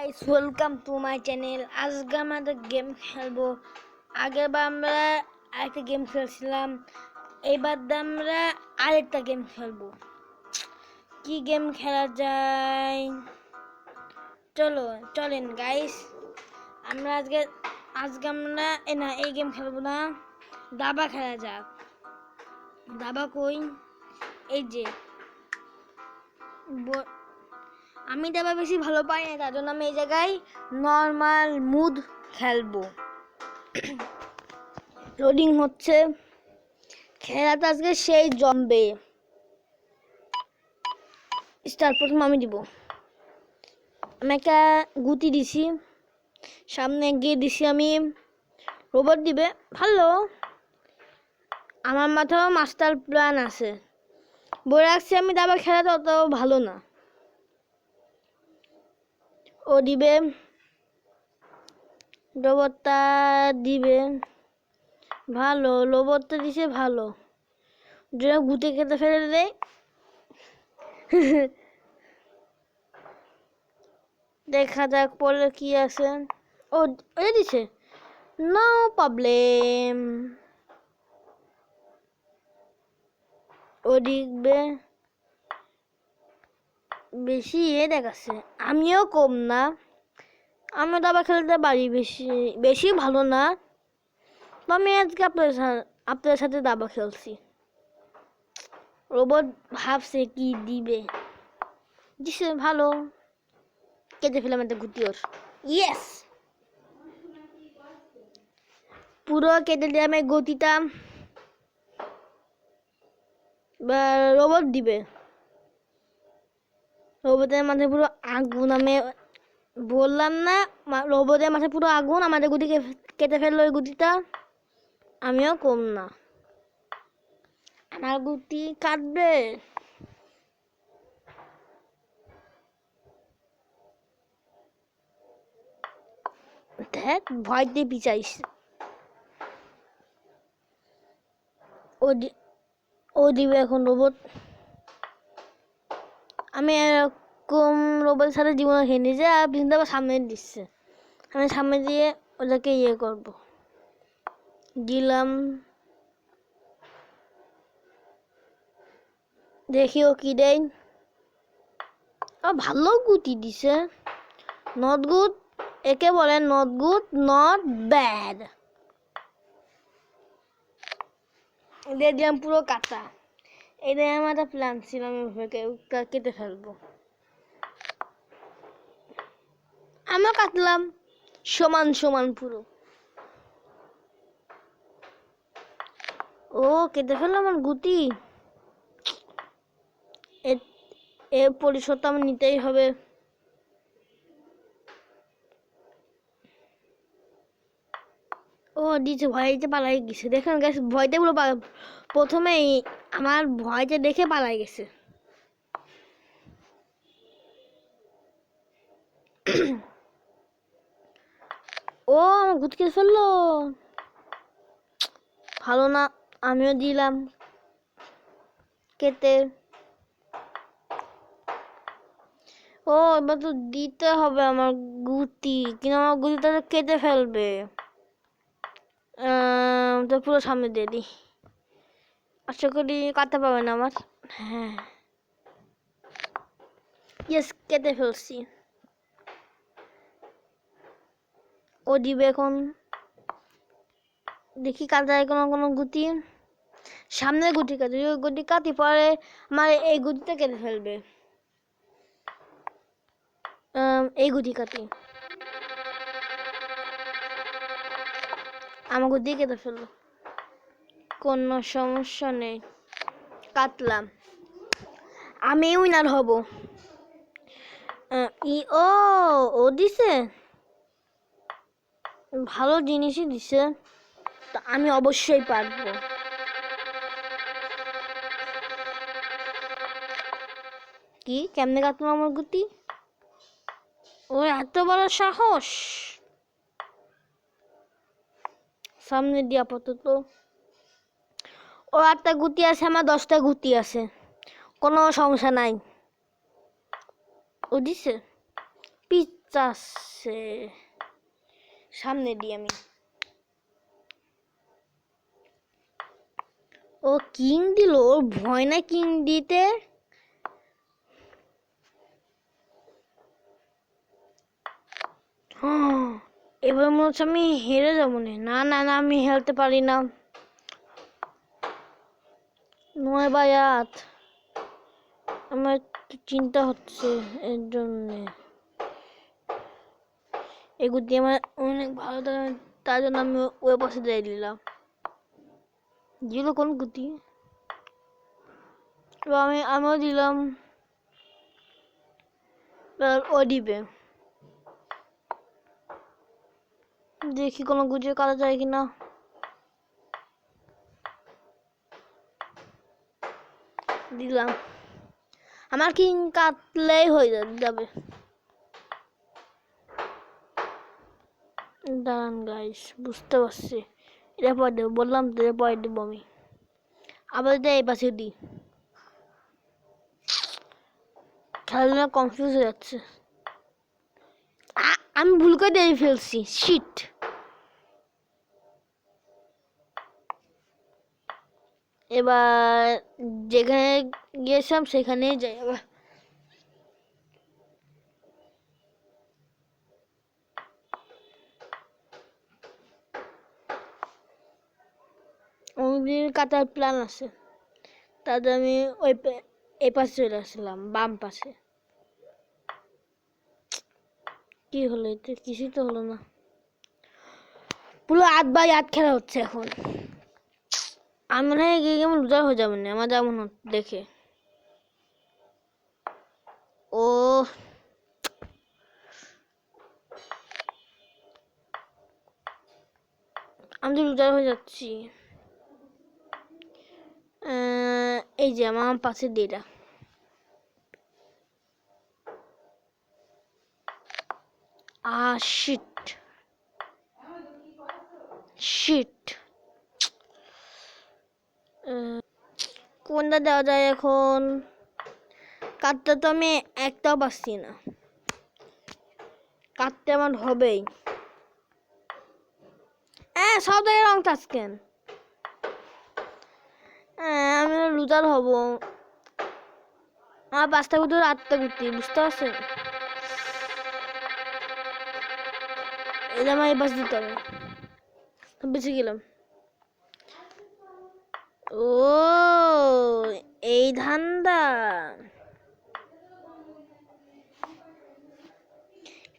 Guys, welcome to my channel. আজকে আমরা game খেলবো। আগেরবার আমরা আরেকটা গেম খেলছিলাম, এইবার আমরা আরেকটা গেম খেলবো। কি গেম খেলা যায়? চলেন গাইস, আমরা আজকে আমরা এই গেম খেলবো না, দাবা খেলা যাক। দাবা কই? এই যে আমি দাবা বেশি ভালো পাই না, তার জন্য আমি এই জায়গায় নর্মাল মুড খেলবো। লোডিং হচ্ছে, খেলাটা আজকে সেই জমবে। স্টার প্রথম আমি দিব। আমি একটা গুটি দিছি, সামনে গিয়ে দিছি আমি। রোবট দিবে, ভালো। আমার মাথাও মাস্টার প্ল্যান আছে, বলে রাখছি আমি দাবা খেলাটা অত ভালো না। ও দিবে, রোবটটা দিবে ভালো, রোবটটা দিছে ভালো। গুটি খেতে ফেলে দেয়। দেখা যাক পরে কি আছে। ও ওই দিছে, নো প্রবলেম। ও দিবে বেশি দেখাচ্ছে, আমিও কম না। আমি দাবা খেলতে পারি, বেশি বেশি ভালো না। আমি আজকে আপনাদের সাথে দাবা খেলছি। রোবট ভাবছে কি দিবে, দিছে ভালো। কেটে ফেলাম একটা গুটি ওর। ইয়েস, পুরো কেটে দিলাম এই গতিটা। রোবট দিবে, রোবটের মাথায় পুরো আগুন। আমি বললাম না, রোবটের মাথায় পুরো আগুন। আমাদের গুটি কেটে ফেললো ওই গুটিটা। আমিও কম না, আমার গুটি কাটবে। দেখ, ভয় দিয়ে পিছাইস। ও দিবে এখন রোবট। আমি এরকম রোবটের সাথে জীবনে খেয়ে যে আর কিন্তু আবার সামনে দিচ্ছে। আমি সামনে দিয়ে ওদেরকে করব। দিলাম, দেখি ও কি দেয়। ভালো গুটি দিছে, নট গুড। একে বলে নট গুড, নট ব্যাড। দিয়ে দিলাম পুরো কাটা। এটাই আমার একটা প্ল্যান ছিল, আমি কেটে ফেলবো। আমিও কাটলাম সমান সমান পুরো। ও কেটে ফেললাম আমার গুটি। এর পরিশোধ আমার নিতেই হবে। ও দিচ্ছে, ভয়তে পালাই গেছে। দেখেন গেছে, ভয়তে পুরো প্রথমেই আমার ভয়তে দেখে পালাই গেছে। ও আমার গুটকে ফেললো, ভালো না। আমিও দিলাম কেটে। ও এবার তো দিতে হবে আমার গুটি, কিন্তু আমার গুটিটা কেটে ফেলবে। তো পুরো সামনে দিয়ে দিই, আশা করি কাটতে পারবে না আমার। হ্যাঁ, ইয়েস, কেটে ফেলছি। ও দিবে এখন, দেখি কাটায় কোনো গুটি। সামনের গুটি কাটি, ওই গুটি কাটি পরে আমার এই গুটিটা কেটে ফেলবে। এই গুটি কাটি, আমার গুটি কেটে ফেললো। কোনো সমস্যা নেই, কাটলাম। আমি উইনার হব। ও ও দিছে ভালো জিনিসই দিছে, তো আমি অবশ্যই পারবো। কি কেমনে কাটলো আমার গুটি? ও এত বড় সাহস! সামনে দিয়ে আপাতত। ও 8টা গুটি আছে, আমার 10টা গুটি আছে, কোনো সমস্যা নাই। ও দিছে চাচ্ছে সামনে দিই আমি। ও কিং দিল, ওর ভয় না কিং দিতে। এবার মনে হচ্ছে আমি হেরে যাবো। না না না, আমি হেলতে পারি না। 9/8 আমার একটু চিন্তা হচ্ছে এর জন্যে। এই গুটি আমার অনেক ভালো, তার জন্য আমি ওই পাশে দিয়ে দিলাম। দিল কোন গুটি? আমিও দিলাম। ও দিবে, দেখি কোনো গুটিয়ে কাটা যায় কিনা। দিলাম, আমার কিং কাটলেই হয়ে যাবে। দাঁড়ান গাইস, বুঝতে পারছি। এটা পরে দেবো, বললাম তো এটা পরে দেবো আমি। আবার এটা এই পাশে দিই। খেলা কনফিউজ হয়ে যাচ্ছে। আমি ভুল করে দিয়ে ফেলছি, শিট। এবার যেখানে গিয়েছিলাম সেখানেই যাই আবার। অনেকদিন কাটার প্ল্যান আছে, তাদের আমি এই পাশে চলে আসলাম, বাম পাশে। কি হলো এতে? কিছুই তো হলো না। পুরো 8/8 খেলা হচ্ছে এখন। আমি মনে হয় গিয়ে কেমন লুজার হয়ে যাবেন না আমার যেমন দেখে। ও আমি তো লুজার হয়ে যাচ্ছি। এই যে আমার পাশে দিটা। Shit shit. কোনটা দেওয়া যায় এখন? কাটতে তো আমি একটাও পাচ্ছি না। কাটতে আমার হবেই। সব জায়গায় রং টাচ কেন? আমি লুজার হব। আমার 5টা গুটি 8টা গুটি, বুঝতে পারছেন? এটা আমার এই পাশ দিতে হবে। বেঁচে গেলাম। ও এই ধান্দা।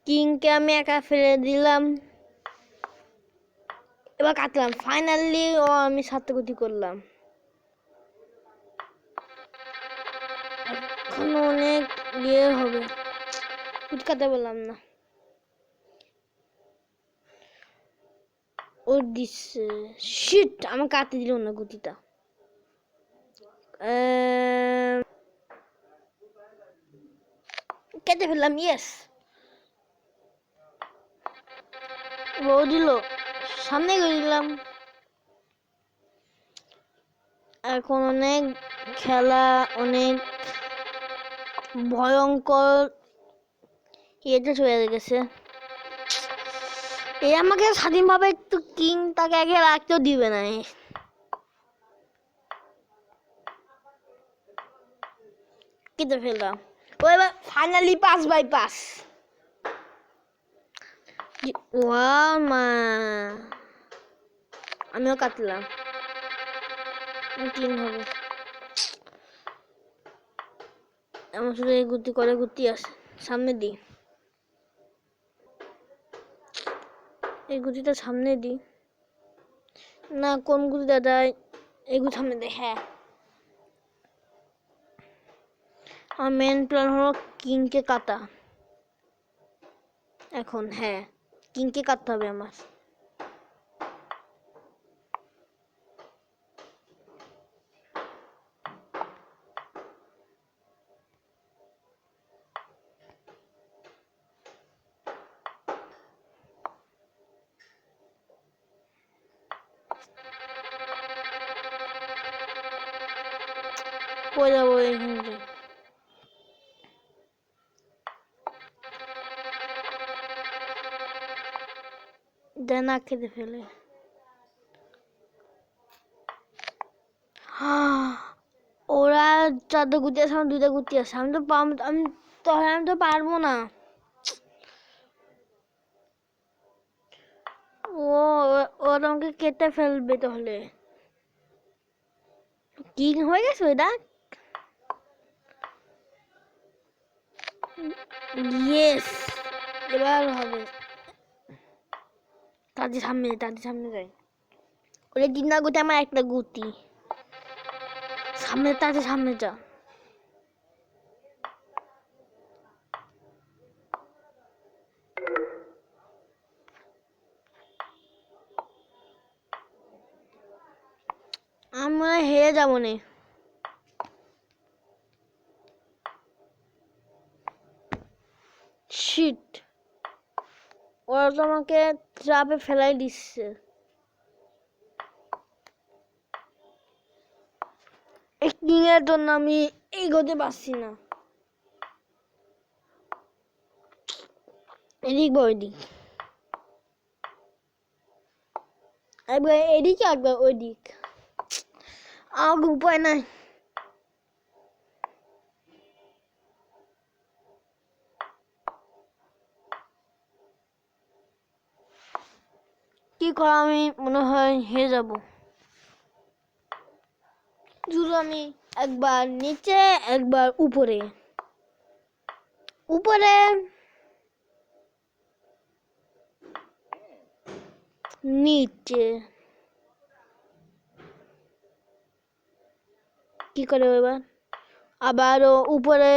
কিংকে আমি একা ফেলে দিলাম। এবার কাটলাম ফাইনালি। আমি 7টা গুটি করলাম। এখন অনেক ইয়ে হবে, কুটকাতে বললাম না। ও দিচ্ছে, শিট, আমার কাটতে দিল না গুটিটা। কেটে ফেললাম, ইয়েস। ও দিল, সামনে গিয়ে দিলাম। এখন অনেক খেলা, অনেক ভয়ঙ্কর ইয়েতে চলে গেছে। এই আমাকে স্বাধীনভাবে একটু কিং তাকে আগে রাখতেও দিবে না। কেটে ফেললাম। ও এবার ফাইনালি 5/5। মা আমিও কাটলাম। 3 হবে। এমন শুধু এই গুটি করে গুটি আছে, সামনে দিই। এই গুটিটা সামনে দিই না, কোন গুটি দাদা? এই গুটি সামনে দেয়। হ্যাঁ, আমার মেন প্ল্যান হলো কিংকে কাটা এখন। হ্যাঁ, কিংকে কাটতে হবে আমার। কই যাবো এখান থেকে? যেন না খেতে ফেলে। ওরা 4টা গুটি আছে, আমার 2টা গুটি আছে। আমি তো পারবো না। ও ওরা আমাকে কেটে ফেলবে তাহলে। কি হয়ে গেছে ওইটা? ইয়েস, এবার হবে। তাদের সামনে যাই। ওরা 3টা গুটি, আমার 1টা গুটি। সামনে যা। আমরা হেরে যাবো না। শিট, ওরা তো আমাকে ট্রাপে ফেলাই দিচ্ছে। এই কিংয়ের জন্য আমি এগোতে পারছি না। এদিক বা ওইদিক, একবার এদিকে একবার ওইদিক, আর উপায় নাই। কি করা, আমি মনে হয় হেরে যাব। শুধু আমি একবার নিচে একবার উপরে উপরে নিচে। কি করে এবার? আবারও উপরে,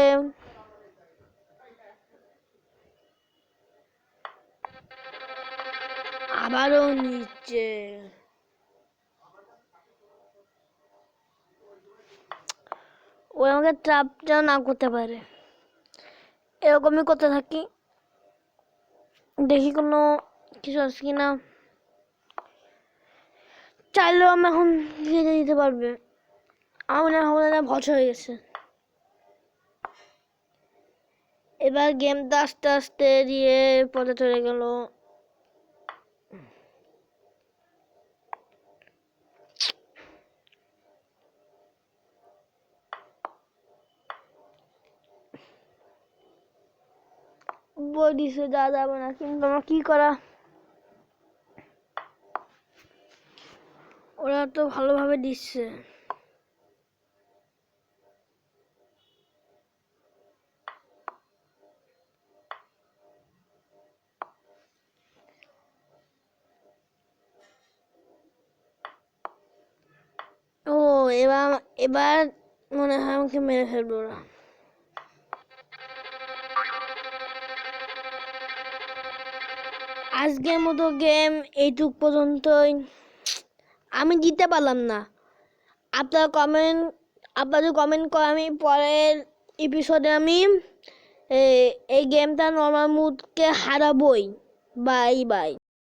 আবারও নিচে। ও আমাকে ট্রাপ যেন না করতে পারে, এরকমই করতে থাকি। দেখি কোনো কিছু আছে কিনা। চাইলেও আমি এখন ঘিরে দিতে পারবে। আমার ভরসা হয়ে গেছে। এবার গেমটা আস্তে আস্তে দিয়ে পথে চলে গেল। বডিসে যা যাবে না, কিন্তু আমার কি করা। ওরা তো ভালোভাবে দিচ্ছে। ও এবার এবার মনে হয় আমাকে মেরে ফেলবো ওরা। আজকের মতো গেম এইটুক পর্যন্তই। আমি জিততে পারলাম না। আপনাদের কমেন্ট করে আমি পরের এপিসোডে আমি এই গেমটা নর্মাল মুডকে হারাবই। Bye by.